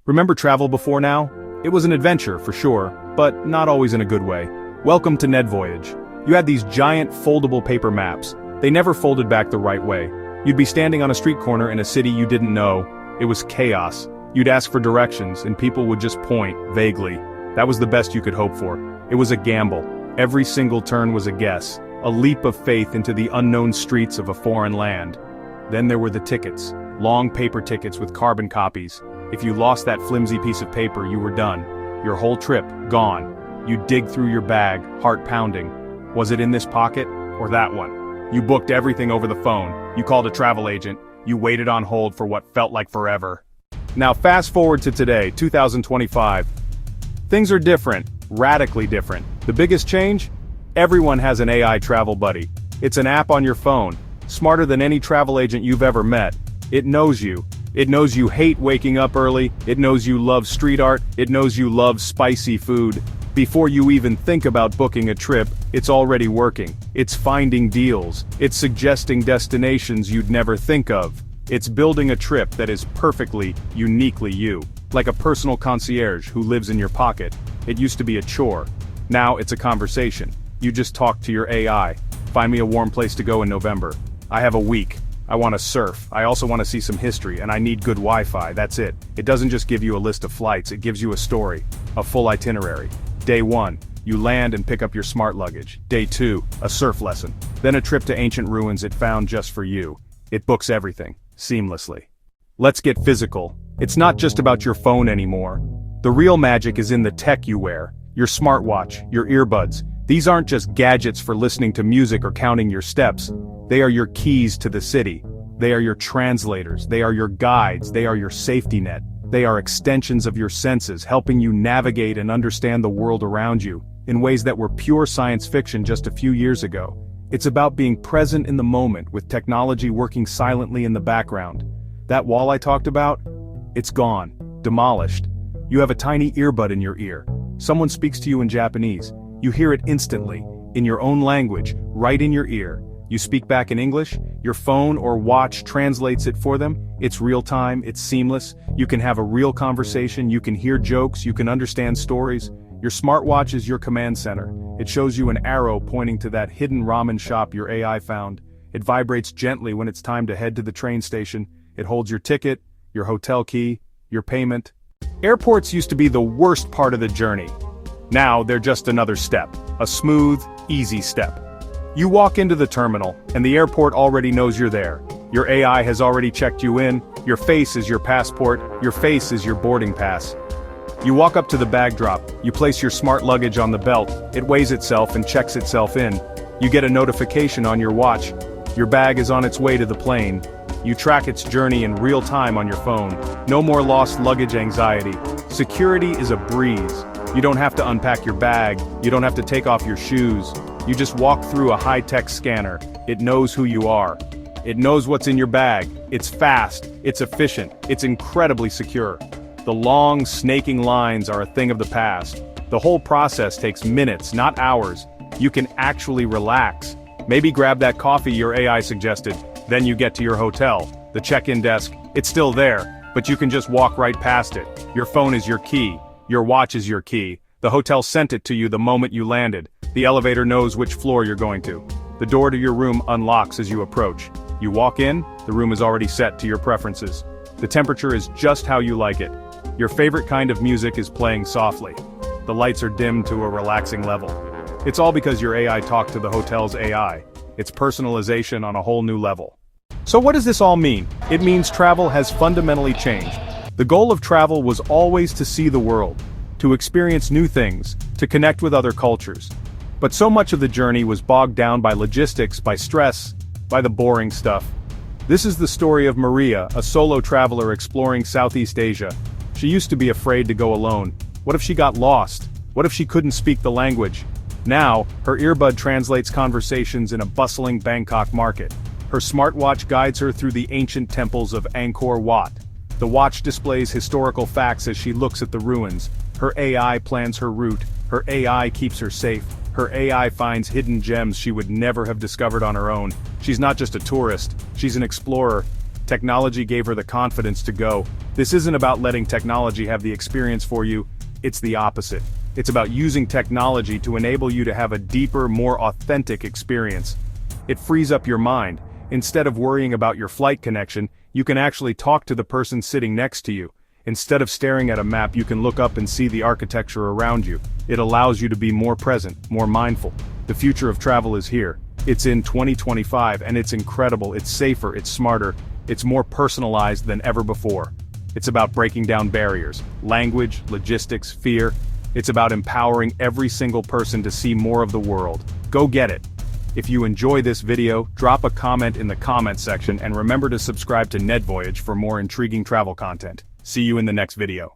Remember travel before now? It was an adventure, for sure, but not always in a good way. Welcome to Ned Voyage. You had these giant foldable paper maps. They never folded back the right way. You'd be standing on a street corner in a city you didn't know. It was chaos. You'd ask for directions, and people would just point, vaguely. That was the best you could hope for. It was a gamble. Every single turn was a guess, a leap of faith into the unknown streets of a foreign land. Then there were the tickets, long paper tickets with carbon copies. If you lost that flimsy piece of paper, you were done. Your whole trip, gone. You dig through your bag, heart pounding. Was it in this pocket, or that one? You booked everything over the phone. You called a travel agent. You waited on hold for what felt like forever. Now fast forward to today, 2025. Things are different, radically different. The biggest change? Everyone has an AI travel buddy. It's an app on your phone, smarter than any travel agent you've ever met. It knows you. It knows you hate waking up early, it knows you love street art, it knows you love spicy food. Before you even think about booking a trip, it's already working. It's finding deals. It's suggesting destinations you'd never think of. It's building a trip that is perfectly, uniquely you. Like a personal concierge who lives in your pocket. It used to be a chore. Now it's a conversation. You just talk to your AI. Find me a warm place to go in November. I have a week. I want to surf, I also want to see some history, and I need good Wi-Fi, that's it. It doesn't just give you a list of flights, it gives you a story, a full itinerary. Day 1, you land and pick up your smart luggage. Day 2, a surf lesson. Then a trip to ancient ruins it found just for you. It books everything, seamlessly. Let's get physical. It's not just about your phone anymore. The real magic is in the tech you wear. Your smartwatch, your earbuds. These aren't just gadgets for listening to music or counting your steps. They are your keys to the city. They are your translators. They are your guides. They are your safety net. They are extensions of your senses, helping you navigate and understand the world around you, in ways that were pure science fiction just a few years ago. It's about being present in the moment with technology working silently in the background. That wall I talked about? It's gone. Demolished. You have a tiny earbud in your ear. Someone speaks to you in Japanese. You hear it instantly, in your own language, right in your ear. You speak back in English, your phone or watch translates it for them. It's real time, it's seamless. You can have a real conversation, you can hear jokes, you can understand stories. Your smartwatch is your command center. It shows you an arrow pointing to that hidden ramen shop your AI found. It vibrates gently when it's time to head to the train station. It holds your ticket, your hotel key, your payment. Airports used to be the worst part of the journey. Now they're just another step, a smooth, easy step. You walk into the terminal, and the airport already knows you're there. Your AI has already checked you in, your face is your passport, your face is your boarding pass. You walk up to the bag drop, you place your smart luggage on the belt, it weighs itself and checks itself in. You get a notification on your watch, your bag is on its way to the plane. You track its journey in real time on your phone. No more lost luggage anxiety. Security is a breeze. You don't have to unpack your bag, you don't have to take off your shoes. You just walk through a high-tech scanner. It knows who you are. It knows what's in your bag. It's fast, it's efficient, it's incredibly secure. The long, snaking lines are a thing of the past. The whole process takes minutes, not hours. You can actually relax. Maybe grab that coffee your AI suggested. Then you get to your hotel. The check-in desk, it's still there, but you can just walk right past it. Your phone is your key. Your watch is your key. The hotel sent it to you the moment you landed. The elevator knows which floor you're going to. The door to your room unlocks as you approach. You walk in, the room is already set to your preferences. The temperature is just how you like it. Your favorite kind of music is playing softly. The lights are dimmed to a relaxing level. It's all because your AI talked to the hotel's AI. It's personalization on a whole new level. So what does this all mean? It means travel has fundamentally changed. The goal of travel was always to see the world, to experience new things, to connect with other cultures. But so much of the journey was bogged down by logistics, by stress, by the boring stuff. This is the story of Maria, a solo traveler exploring Southeast Asia. She used to be afraid to go alone. What if she got lost? What if she couldn't speak the language? Now, her earbud translates conversations in a bustling Bangkok market. Her smartwatch guides her through the ancient temples of Angkor Wat. The watch displays historical facts as she looks at the ruins. Her AI plans her route. Her AI keeps her safe. Her AI finds hidden gems she would never have discovered on her own. She's not just a tourist, she's an explorer. Technology gave her the confidence to go. This isn't about letting technology have the experience for you, it's the opposite. It's about using technology to enable you to have a deeper, more authentic experience. It frees up your mind. Instead of worrying about your flight connection, you can actually talk to the person sitting next to you. Instead of staring at a map, you can look up and see the architecture around you. It allows you to be more present, more mindful. The future of travel is here. It's in 2025 and it's incredible, it's safer, it's smarter, it's more personalized than ever before. It's about breaking down barriers, language, logistics, fear. It's about empowering every single person to see more of the world. Go get it. If you enjoy this video, drop a comment in the comment section and remember to subscribe to Ned Voyage for more intriguing travel content. See you in the next video.